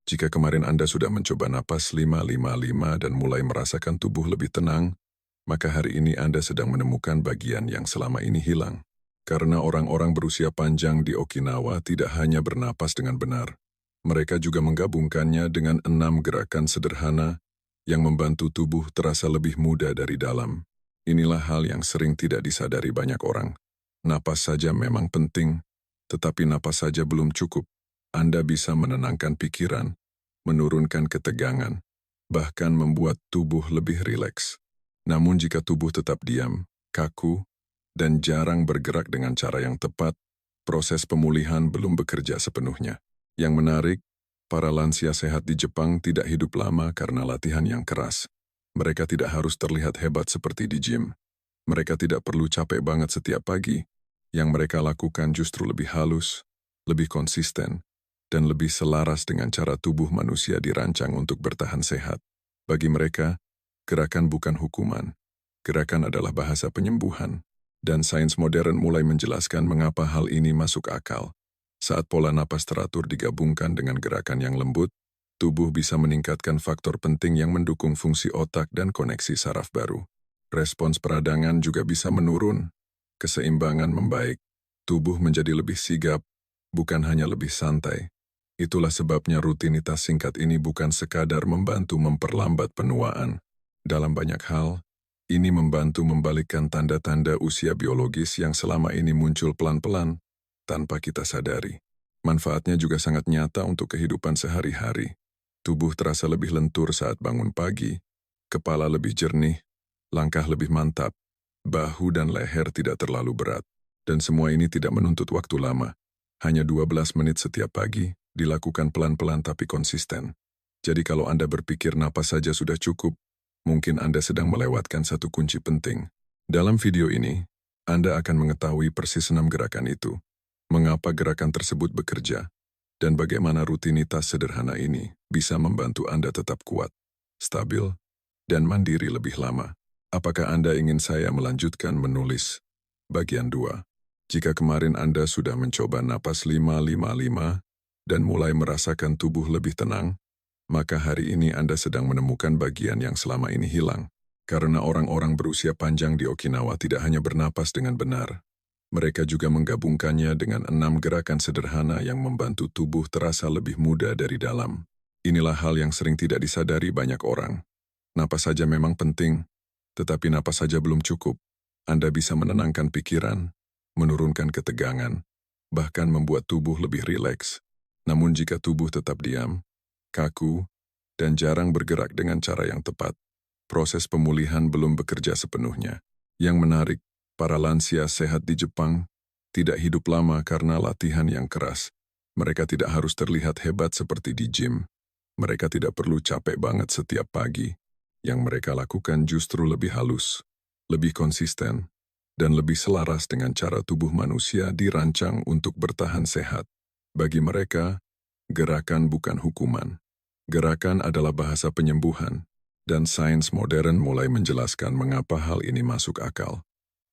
Jika kemarin Anda sudah mencoba napas 5-5-5 dan mulai merasakan tubuh lebih tenang, maka hari ini Anda sedang menemukan bagian yang selama ini hilang. Karena orang-orang berusia panjang di Okinawa tidak hanya bernapas dengan benar, mereka juga menggabungkannya dengan 6 gerakan sederhana yang membantu tubuh terasa lebih muda dari dalam. Inilah hal yang sering tidak disadari banyak orang. Napas saja memang penting, tetapi napas saja belum cukup. Anda bisa menenangkan pikiran, menurunkan ketegangan, bahkan membuat tubuh lebih rileks. Namun jika tubuh tetap diam, kaku, dan jarang bergerak dengan cara yang tepat, proses pemulihan belum bekerja sepenuhnya. Yang menarik, para lansia sehat di Jepang tidak hidup lama karena latihan yang keras. Mereka tidak harus terlihat hebat seperti di gym. Mereka tidak perlu capek banget setiap pagi. Yang mereka lakukan justru lebih halus, lebih konsisten, dan lebih selaras dengan cara tubuh manusia dirancang untuk bertahan sehat. Bagi mereka, gerakan bukan hukuman. Gerakan adalah bahasa penyembuhan. Dan sains modern mulai menjelaskan mengapa hal ini masuk akal. Saat pola napas teratur digabungkan dengan gerakan yang lembut, tubuh bisa meningkatkan faktor penting yang mendukung fungsi otak dan koneksi saraf baru. Respons peradangan juga bisa menurun. Keseimbangan membaik. Tubuh menjadi lebih sigap, bukan hanya lebih santai. Itulah sebabnya rutinitas singkat ini bukan sekadar membantu memperlambat penuaan. Dalam banyak hal, ini membantu membalikkan tanda-tanda usia biologis yang selama ini muncul pelan-pelan, tanpa kita sadari. Manfaatnya juga sangat nyata untuk kehidupan sehari-hari. Tubuh terasa lebih lentur saat bangun pagi, kepala lebih jernih, langkah lebih mantap, bahu dan leher tidak terlalu berat. Dan semua ini tidak menuntut waktu lama. Hanya 12 menit setiap pagi, dilakukan pelan-pelan tapi konsisten. Jadi kalau Anda berpikir napas saja sudah cukup, mungkin Anda sedang melewatkan satu kunci penting. Dalam video ini, Anda akan mengetahui persis 6 gerakan itu, mengapa gerakan tersebut bekerja, dan bagaimana rutinitas sederhana ini bisa membantu Anda tetap kuat, stabil, dan mandiri lebih lama. Apakah Anda ingin saya melanjutkan menulis bagian 2? Jika kemarin Anda sudah mencoba napas 5-5-5 dan mulai merasakan tubuh lebih tenang, maka hari ini Anda sedang menemukan bagian yang selama ini hilang. Karena orang-orang berusia panjang di Okinawa tidak hanya bernapas dengan benar, mereka juga menggabungkannya dengan 6 gerakan sederhana yang membantu tubuh terasa lebih muda dari dalam. Inilah hal yang sering tidak disadari banyak orang. Napas saja memang penting, tetapi napas saja belum cukup. Anda bisa menenangkan pikiran, menurunkan ketegangan, bahkan membuat tubuh lebih rileks. Namun jika tubuh tetap diam, kaku, dan jarang bergerak dengan cara yang tepat, proses pemulihan belum bekerja sepenuhnya. Yang menarik, para lansia sehat di Jepang tidak hidup lama karena latihan yang keras. Mereka tidak harus terlihat hebat seperti di gym. Mereka tidak perlu capek banget setiap pagi. Yang mereka lakukan justru lebih halus, lebih konsisten, dan lebih selaras dengan cara tubuh manusia dirancang untuk bertahan sehat. Bagi mereka, gerakan bukan hukuman. Gerakan adalah bahasa penyembuhan, dan sains modern mulai menjelaskan mengapa hal ini masuk akal.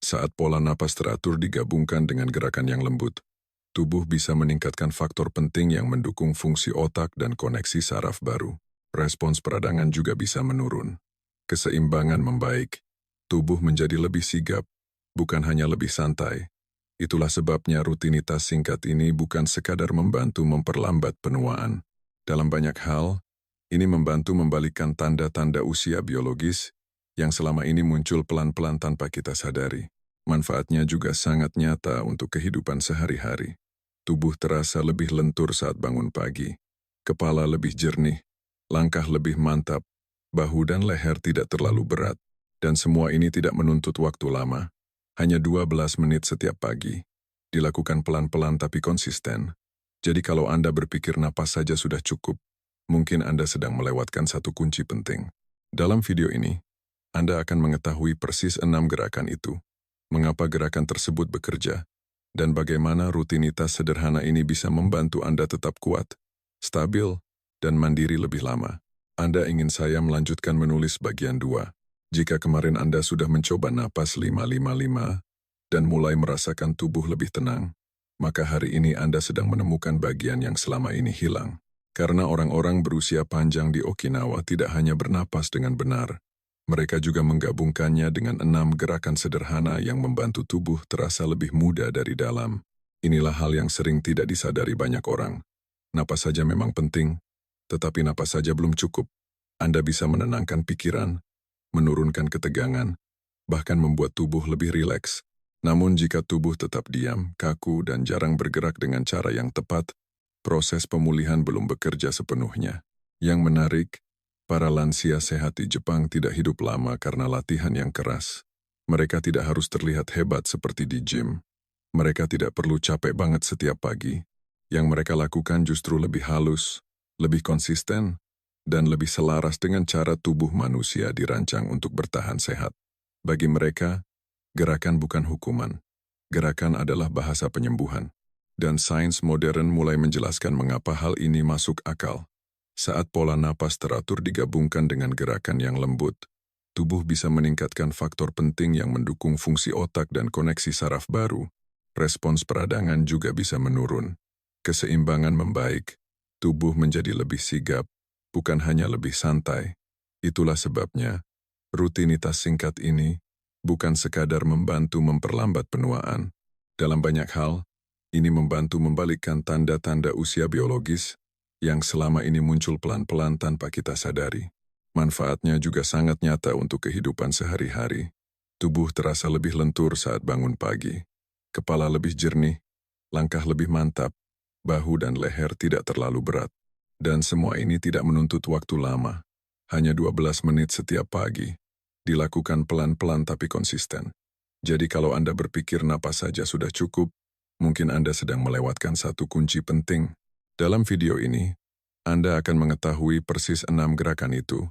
Saat pola napas teratur digabungkan dengan gerakan yang lembut, tubuh bisa meningkatkan faktor penting yang mendukung fungsi otak dan koneksi saraf baru. Respons peradangan juga bisa menurun. Keseimbangan membaik. Tubuh menjadi lebih sigap, bukan hanya lebih santai. Itulah sebabnya rutinitas singkat ini bukan sekadar membantu memperlambat penuaan. Dalam banyak hal, ini membantu membalikkan tanda-tanda usia biologis yang selama ini muncul pelan-pelan tanpa kita sadari. Manfaatnya juga sangat nyata untuk kehidupan sehari-hari. Tubuh terasa lebih lentur saat bangun pagi, kepala lebih jernih, langkah lebih mantap, bahu dan leher tidak terlalu berat, dan semua ini tidak menuntut waktu lama. Hanya 12 menit setiap pagi. Dilakukan pelan-pelan tapi konsisten. Jadi kalau Anda berpikir napas saja sudah cukup, mungkin Anda sedang melewatkan satu kunci penting. Dalam video ini, Anda akan mengetahui persis 6 gerakan itu, mengapa gerakan tersebut bekerja, dan bagaimana rutinitas sederhana ini bisa membantu Anda tetap kuat, stabil, dan mandiri lebih lama. Anda ingin saya melanjutkan menulis bagian 2. Jika kemarin Anda sudah mencoba napas 5-5-5 dan mulai merasakan tubuh lebih tenang, maka hari ini Anda sedang menemukan bagian yang selama ini hilang. Karena orang-orang berusia panjang di Okinawa tidak hanya bernapas dengan benar, mereka juga menggabungkannya dengan 6 gerakan sederhana yang membantu tubuh terasa lebih muda dari dalam. Inilah hal yang sering tidak disadari banyak orang. Napas saja memang penting, tetapi napas saja belum cukup. Anda bisa menenangkan pikiran, menurunkan ketegangan, bahkan membuat tubuh lebih rileks. Namun jika tubuh tetap diam, kaku, dan jarang bergerak dengan cara yang tepat, proses pemulihan belum bekerja sepenuhnya. Yang menarik, para lansia sehat di Jepang tidak hidup lama karena latihan yang keras. Mereka tidak harus terlihat hebat seperti di gym. Mereka tidak perlu capek banget setiap pagi. Yang mereka lakukan justru lebih halus, lebih konsisten, dan lebih selaras dengan cara tubuh manusia dirancang untuk bertahan sehat. Bagi mereka, gerakan bukan hukuman. Gerakan adalah bahasa penyembuhan. Dan sains modern mulai menjelaskan mengapa hal ini masuk akal. Saat pola napas teratur digabungkan dengan gerakan yang lembut, tubuh bisa meningkatkan faktor penting yang mendukung fungsi otak dan koneksi saraf baru. Respons peradangan juga bisa menurun. Keseimbangan membaik, tubuh menjadi lebih sigap, bukan hanya lebih santai. Itulah sebabnya, rutinitas singkat ini bukan sekadar membantu memperlambat penuaan. Dalam banyak hal, ini membantu membalikkan tanda-tanda usia biologis yang selama ini muncul pelan-pelan tanpa kita sadari. Manfaatnya juga sangat nyata untuk kehidupan sehari-hari. Tubuh terasa lebih lentur saat bangun pagi. Kepala lebih jernih, langkah lebih mantap, bahu dan leher tidak terlalu berat. Dan semua ini tidak menuntut waktu lama. Hanya 12 menit setiap pagi. Dilakukan pelan-pelan tapi konsisten. Jadi kalau Anda berpikir napas saja sudah cukup, mungkin Anda sedang melewatkan satu kunci penting. Dalam video ini, Anda akan mengetahui persis 6 gerakan itu,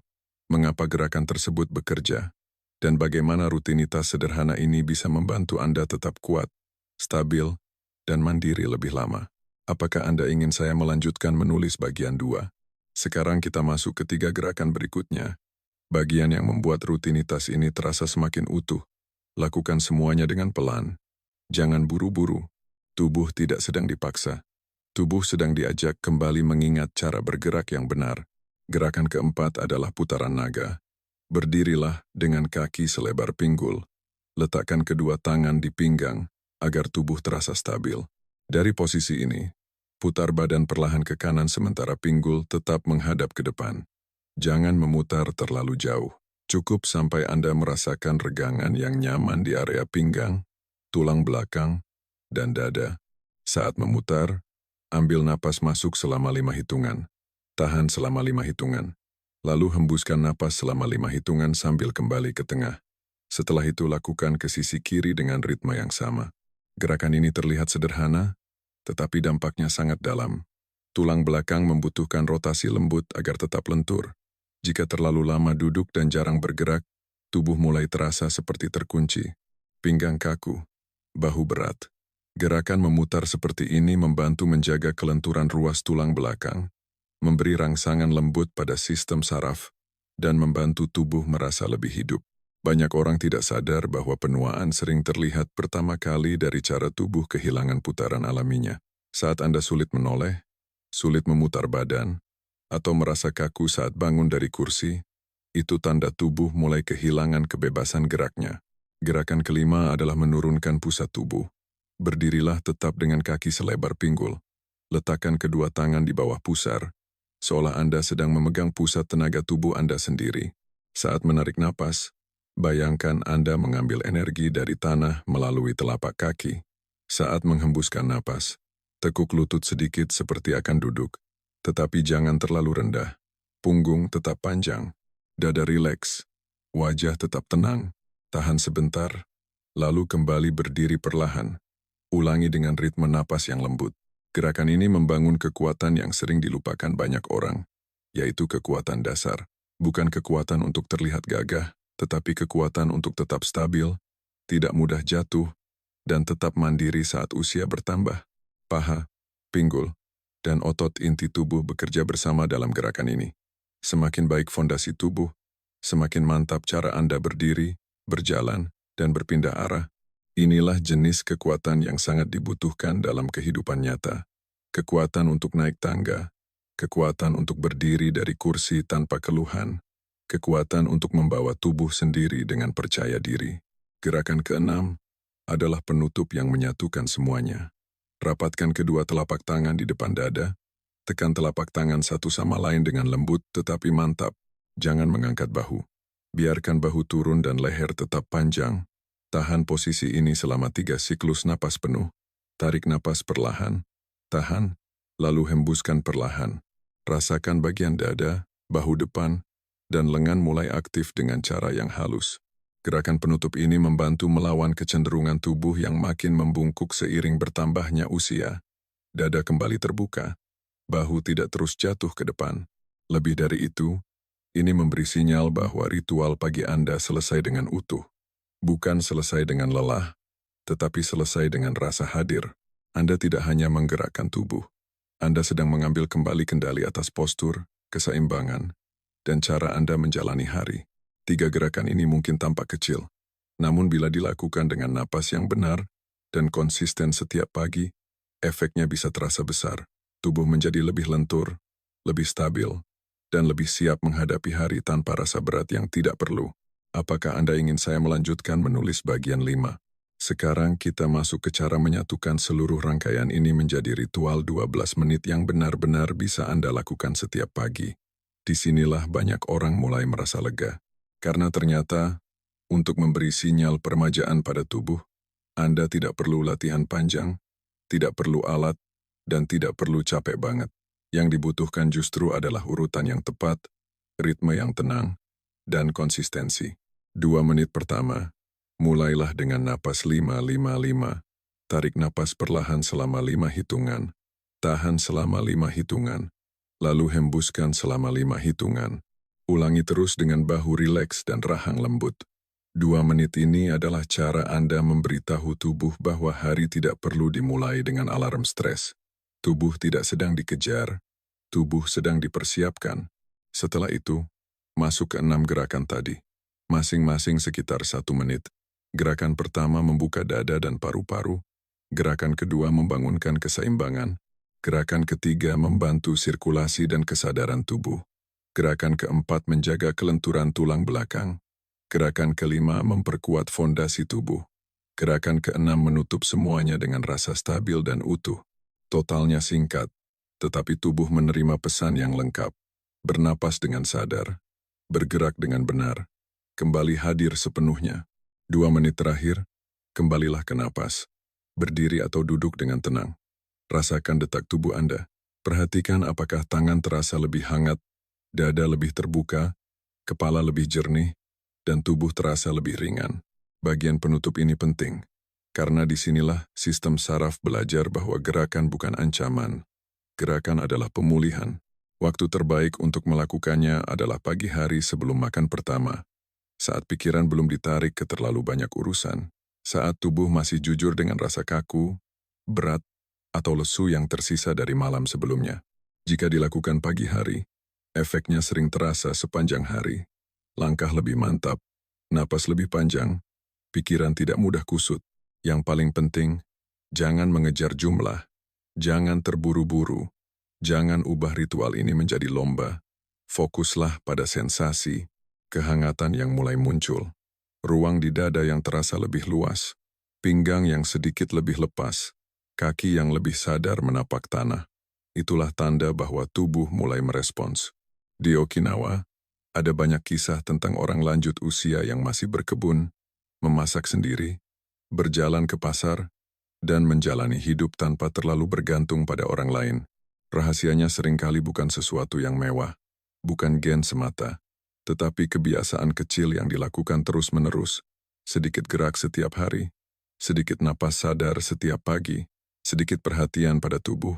mengapa gerakan tersebut bekerja, dan bagaimana rutinitas sederhana ini bisa membantu Anda tetap kuat, stabil, dan mandiri lebih lama. Apakah Anda ingin saya melanjutkan menulis bagian 2? Sekarang kita masuk ke 3 gerakan berikutnya. Bagian yang membuat rutinitas ini terasa semakin utuh. Lakukan semuanya dengan pelan. Jangan buru-buru. Tubuh tidak sedang dipaksa. Tubuh sedang diajak kembali mengingat cara bergerak yang benar. Gerakan keempat adalah putaran naga. Berdirilah dengan kaki selebar pinggul. Letakkan kedua tangan di pinggang agar tubuh terasa stabil. Dari posisi ini, putar badan perlahan ke kanan sementara pinggul tetap menghadap ke depan. Jangan memutar terlalu jauh. Cukup sampai Anda merasakan regangan yang nyaman di area pinggang, tulang belakang, dan dada. Saat memutar, ambil napas masuk selama 5 hitungan. Tahan selama 5 hitungan. Lalu hembuskan napas selama 5 hitungan sambil kembali ke tengah. Setelah itu lakukan ke sisi kiri dengan ritme yang sama. Gerakan ini terlihat sederhana, tetapi dampaknya sangat dalam. Tulang belakang membutuhkan rotasi lembut agar tetap lentur. Jika terlalu lama duduk dan jarang bergerak, tubuh mulai terasa seperti terkunci. Pinggang kaku, bahu berat. Gerakan memutar seperti ini membantu menjaga kelenturan ruas tulang belakang, memberi rangsangan lembut pada sistem saraf, dan membantu tubuh merasa lebih hidup. Banyak orang tidak sadar bahwa penuaan sering terlihat pertama kali dari cara tubuh kehilangan putaran alaminya. Saat Anda sulit menoleh, sulit memutar badan, atau merasa kaku saat bangun dari kursi, itu tanda tubuh mulai kehilangan kebebasan geraknya. Gerakan kelima adalah menurunkan pusat tubuh. Berdirilah tetap dengan kaki selebar pinggul. Letakkan kedua tangan di bawah pusar, seolah Anda sedang memegang pusat tenaga tubuh Anda sendiri. Saat menarik napas, bayangkan Anda mengambil energi dari tanah melalui telapak kaki. Saat menghembuskan napas, tekuk lutut sedikit seperti akan duduk. Tetapi jangan terlalu rendah. Punggung tetap panjang, dada rileks, wajah tetap tenang. Tahan sebentar, lalu kembali berdiri perlahan. Ulangi dengan ritme napas yang lembut. Gerakan ini membangun kekuatan yang sering dilupakan banyak orang, yaitu kekuatan dasar. Bukan kekuatan untuk terlihat gagah, tetapi kekuatan untuk tetap stabil, tidak mudah jatuh, dan tetap mandiri saat usia bertambah. Paha, pinggul, dan otot inti tubuh bekerja bersama dalam gerakan ini. Semakin baik fondasi tubuh, semakin mantap cara Anda berdiri, berjalan, dan berpindah arah. Inilah jenis kekuatan yang sangat dibutuhkan dalam kehidupan nyata. Kekuatan untuk naik tangga, kekuatan untuk berdiri dari kursi tanpa keluhan, kekuatan untuk membawa tubuh sendiri dengan percaya diri. Gerakan keenam adalah penutup yang menyatukan semuanya. Rapatkan kedua telapak tangan di depan dada, tekan telapak tangan satu sama lain dengan lembut tetapi mantap. Jangan mengangkat bahu. Biarkan bahu turun dan leher tetap panjang. Tahan posisi ini selama 3 siklus napas penuh. Tarik napas perlahan, tahan, lalu hembuskan perlahan. Rasakan bagian dada, bahu depan, dan lengan mulai aktif dengan cara yang halus. Gerakan penutup ini membantu melawan kecenderungan tubuh yang makin membungkuk seiring bertambahnya usia. Dada kembali terbuka, bahu tidak terus jatuh ke depan. Lebih dari itu, ini memberi sinyal bahwa ritual pagi Anda selesai dengan utuh. Bukan selesai dengan lelah, tetapi selesai dengan rasa hadir. Anda tidak hanya menggerakkan tubuh. Anda sedang mengambil kembali kendali atas postur, keseimbangan, dan cara Anda menjalani hari. 3 gerakan ini mungkin tampak kecil, namun bila dilakukan dengan napas yang benar dan konsisten setiap pagi, efeknya bisa terasa besar. Tubuh menjadi lebih lentur, lebih stabil, dan lebih siap menghadapi hari tanpa rasa berat yang tidak perlu. Apakah Anda ingin saya melanjutkan menulis bagian 5? Sekarang kita masuk ke cara menyatukan seluruh rangkaian ini menjadi ritual 12 menit yang benar-benar bisa Anda lakukan setiap pagi. Disinilah banyak orang mulai merasa lega. Karena ternyata, untuk memberi sinyal permajaan pada tubuh, Anda tidak perlu latihan panjang, tidak perlu alat, dan tidak perlu capek banget. Yang dibutuhkan justru adalah urutan yang tepat, ritme yang tenang, dan konsistensi. 2 menit pertama, mulailah dengan napas 5-5-5. Tarik napas perlahan selama 5 hitungan, tahan selama 5 hitungan, lalu hembuskan selama 5 hitungan. Ulangi terus dengan bahu rileks dan rahang lembut. 2 menit ini adalah cara Anda memberitahu tubuh bahwa hari tidak perlu dimulai dengan alarm stres. Tubuh tidak sedang dikejar, tubuh sedang dipersiapkan. Setelah itu, masuk ke 6 gerakan tadi. Masing-masing sekitar 1 menit. Gerakan pertama membuka dada dan paru-paru. Gerakan kedua membangunkan keseimbangan. Gerakan ketiga membantu sirkulasi dan kesadaran tubuh. Gerakan keempat menjaga kelenturan tulang belakang. Gerakan kelima memperkuat fondasi tubuh. Gerakan keenam menutup semuanya dengan rasa stabil dan utuh. Totalnya singkat, tetapi tubuh menerima pesan yang lengkap. Bernapas dengan sadar, bergerak dengan benar, kembali hadir sepenuhnya. 2 menit terakhir, kembalilah ke napas. Berdiri atau duduk dengan tenang. Rasakan detak tubuh Anda. Perhatikan apakah tangan terasa lebih hangat, dada lebih terbuka, kepala lebih jernih, dan tubuh terasa lebih ringan. Bagian penutup ini penting, karena disinilah sistem saraf belajar bahwa gerakan bukan ancaman. Gerakan adalah pemulihan. Waktu terbaik untuk melakukannya adalah pagi hari sebelum makan pertama, saat pikiran belum ditarik ke terlalu banyak urusan, saat tubuh masih jujur dengan rasa kaku, berat, atau lesu yang tersisa dari malam sebelumnya. Jika dilakukan pagi hari, efeknya sering terasa sepanjang hari. Langkah lebih mantap, napas lebih panjang, pikiran tidak mudah kusut. Yang paling penting, jangan mengejar jumlah, jangan terburu-buru, jangan ubah ritual ini menjadi lomba. Fokuslah pada sensasi, kehangatan yang mulai muncul, ruang di dada yang terasa lebih luas, pinggang yang sedikit lebih lepas, kaki yang lebih sadar menapak tanah. Itulah tanda bahwa tubuh mulai merespons. Di Okinawa, ada banyak kisah tentang orang lanjut usia yang masih berkebun, memasak sendiri, berjalan ke pasar, dan menjalani hidup tanpa terlalu bergantung pada orang lain. Rahasianya seringkali bukan sesuatu yang mewah, bukan gen semata, tetapi kebiasaan kecil yang dilakukan terus-menerus. Sedikit gerak setiap hari, sedikit napas sadar setiap pagi, sedikit perhatian pada tubuh,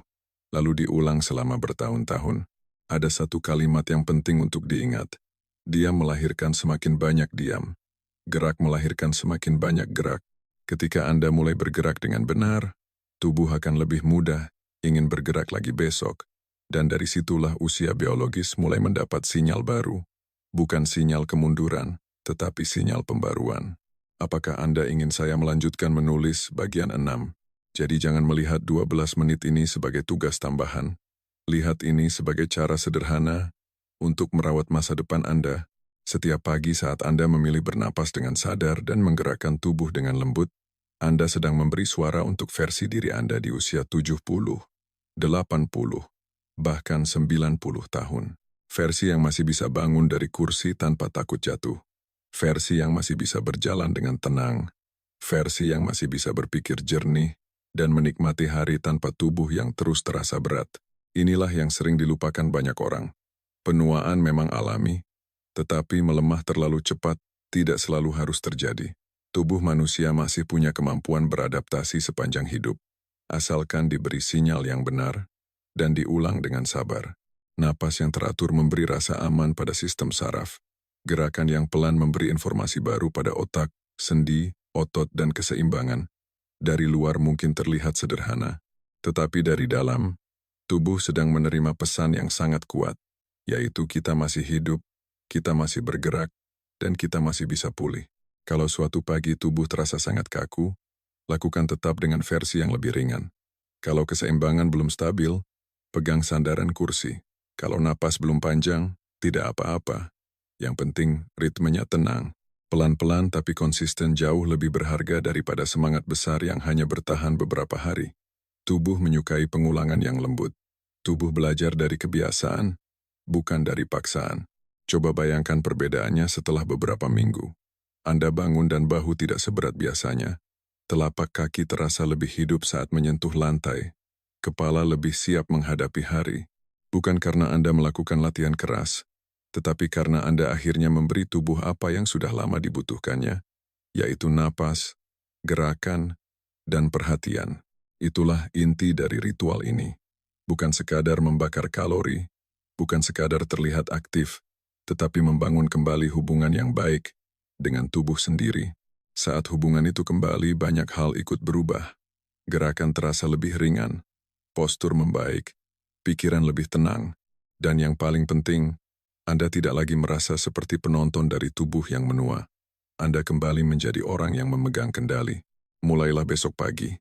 lalu diulang selama bertahun-tahun. Ada satu kalimat yang penting untuk diingat. Diam melahirkan semakin banyak diam. Gerak melahirkan semakin banyak gerak. Ketika Anda mulai bergerak dengan benar, tubuh akan lebih mudah ingin bergerak lagi besok. Dan dari situlah usia biologis mulai mendapat sinyal baru. Bukan sinyal kemunduran, tetapi sinyal pembaruan. Apakah Anda ingin saya melanjutkan menulis bagian 6? Jadi jangan melihat 12 menit ini sebagai tugas tambahan. Lihat ini sebagai cara sederhana untuk merawat masa depan Anda. Setiap pagi saat Anda memilih bernapas dengan sadar dan menggerakkan tubuh dengan lembut, Anda sedang memberi suara untuk versi diri Anda di usia 70, 80, bahkan 90 tahun. Versi yang masih bisa bangun dari kursi tanpa takut jatuh. Versi yang masih bisa berjalan dengan tenang. Versi yang masih bisa berpikir jernih dan menikmati hari tanpa tubuh yang terus terasa berat. Inilah yang sering dilupakan banyak orang. Penuaan memang alami, tetapi melemah terlalu cepat tidak selalu harus terjadi. Tubuh manusia masih punya kemampuan beradaptasi sepanjang hidup, asalkan diberi sinyal yang benar dan diulang dengan sabar. Napas yang teratur memberi rasa aman pada sistem saraf. Gerakan yang pelan memberi informasi baru pada otak, sendi, otot, dan keseimbangan. Dari luar mungkin terlihat sederhana, tetapi dari dalam, tubuh sedang menerima pesan yang sangat kuat, yaitu kita masih hidup, kita masih bergerak, dan kita masih bisa pulih. Kalau suatu pagi tubuh terasa sangat kaku, lakukan tetap dengan versi yang lebih ringan. Kalau keseimbangan belum stabil, pegang sandaran kursi. Kalau napas belum panjang, tidak apa-apa. Yang penting, ritmenya tenang. Pelan-pelan tapi konsisten jauh lebih berharga daripada semangat besar yang hanya bertahan beberapa hari. Tubuh menyukai pengulangan yang lembut. Tubuh belajar dari kebiasaan, bukan dari paksaan. Coba bayangkan perbedaannya setelah beberapa minggu. Anda bangun dan bahu tidak seberat biasanya. Telapak kaki terasa lebih hidup saat menyentuh lantai. Kepala lebih siap menghadapi hari. Bukan karena Anda melakukan latihan keras, tetapi karena Anda akhirnya memberi tubuh apa yang sudah lama dibutuhkannya, yaitu napas, gerakan, dan perhatian. Itulah inti dari ritual ini. Bukan sekadar membakar kalori, bukan sekadar terlihat aktif, tetapi membangun kembali hubungan yang baik dengan tubuh sendiri. Saat hubungan itu kembali, banyak hal ikut berubah. Gerakan terasa lebih ringan, postur membaik, pikiran lebih tenang, dan yang paling penting, Anda tidak lagi merasa seperti penonton dari tubuh yang menua. Anda kembali menjadi orang yang memegang kendali. Mulailah besok pagi,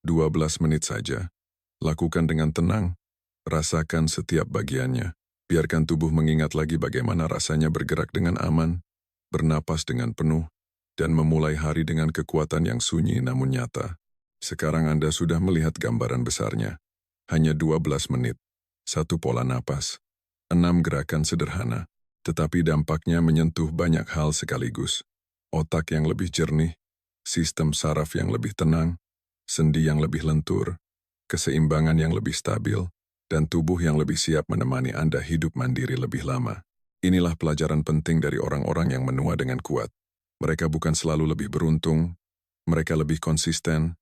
12 menit saja. Lakukan dengan tenang, rasakan setiap bagiannya. Biarkan tubuh mengingat lagi bagaimana rasanya bergerak dengan aman, bernapas dengan penuh, dan memulai hari dengan kekuatan yang sunyi namun nyata. Sekarang Anda sudah melihat gambaran besarnya. Hanya 12 menit. 1 pola napas, 6 gerakan sederhana, tetapi dampaknya menyentuh banyak hal sekaligus. Otak yang lebih jernih, sistem saraf yang lebih tenang, sendi yang lebih lentur, keseimbangan yang lebih stabil, dan tubuh yang lebih siap menemani Anda hidup mandiri lebih lama. Inilah pelajaran penting dari orang-orang yang menua dengan kuat. Mereka bukan selalu lebih beruntung, mereka lebih konsisten,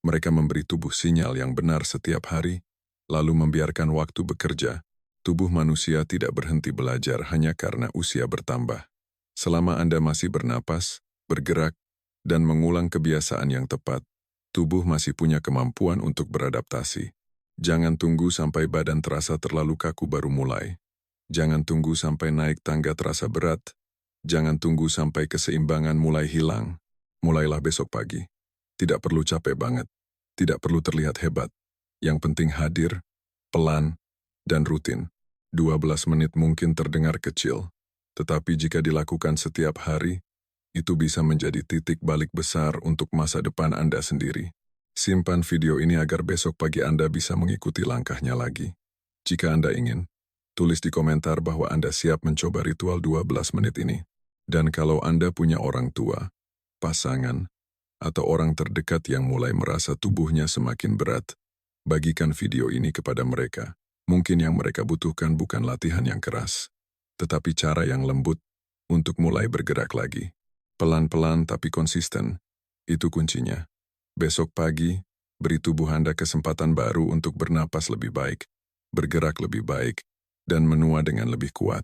mereka memberi tubuh sinyal yang benar setiap hari, lalu membiarkan waktu bekerja. Tubuh manusia tidak berhenti belajar hanya karena usia bertambah. Selama Anda masih bernapas, bergerak, dan mengulang kebiasaan yang tepat, tubuh masih punya kemampuan untuk beradaptasi. Jangan tunggu sampai badan terasa terlalu kaku baru mulai. Jangan tunggu sampai naik tangga terasa berat. Jangan tunggu sampai keseimbangan mulai hilang. Mulailah besok pagi. Tidak perlu capek banget. Tidak perlu terlihat hebat. Yang penting hadir, pelan, dan rutin. 12 menit mungkin terdengar kecil, tetapi jika dilakukan setiap hari, itu bisa menjadi titik balik besar untuk masa depan Anda sendiri. Simpan video ini agar besok pagi Anda bisa mengikuti langkahnya lagi. Jika Anda ingin, tulis di komentar bahwa Anda siap mencoba ritual 12 menit ini. Dan kalau Anda punya orang tua, pasangan, atau orang terdekat yang mulai merasa tubuhnya semakin berat, bagikan video ini kepada mereka. Mungkin yang mereka butuhkan bukan latihan yang keras, tetapi cara yang lembut untuk mulai bergerak lagi. Pelan-pelan tapi konsisten, itu kuncinya. Besok pagi, beri tubuh Anda kesempatan baru untuk bernapas lebih baik, bergerak lebih baik, dan menua dengan lebih kuat.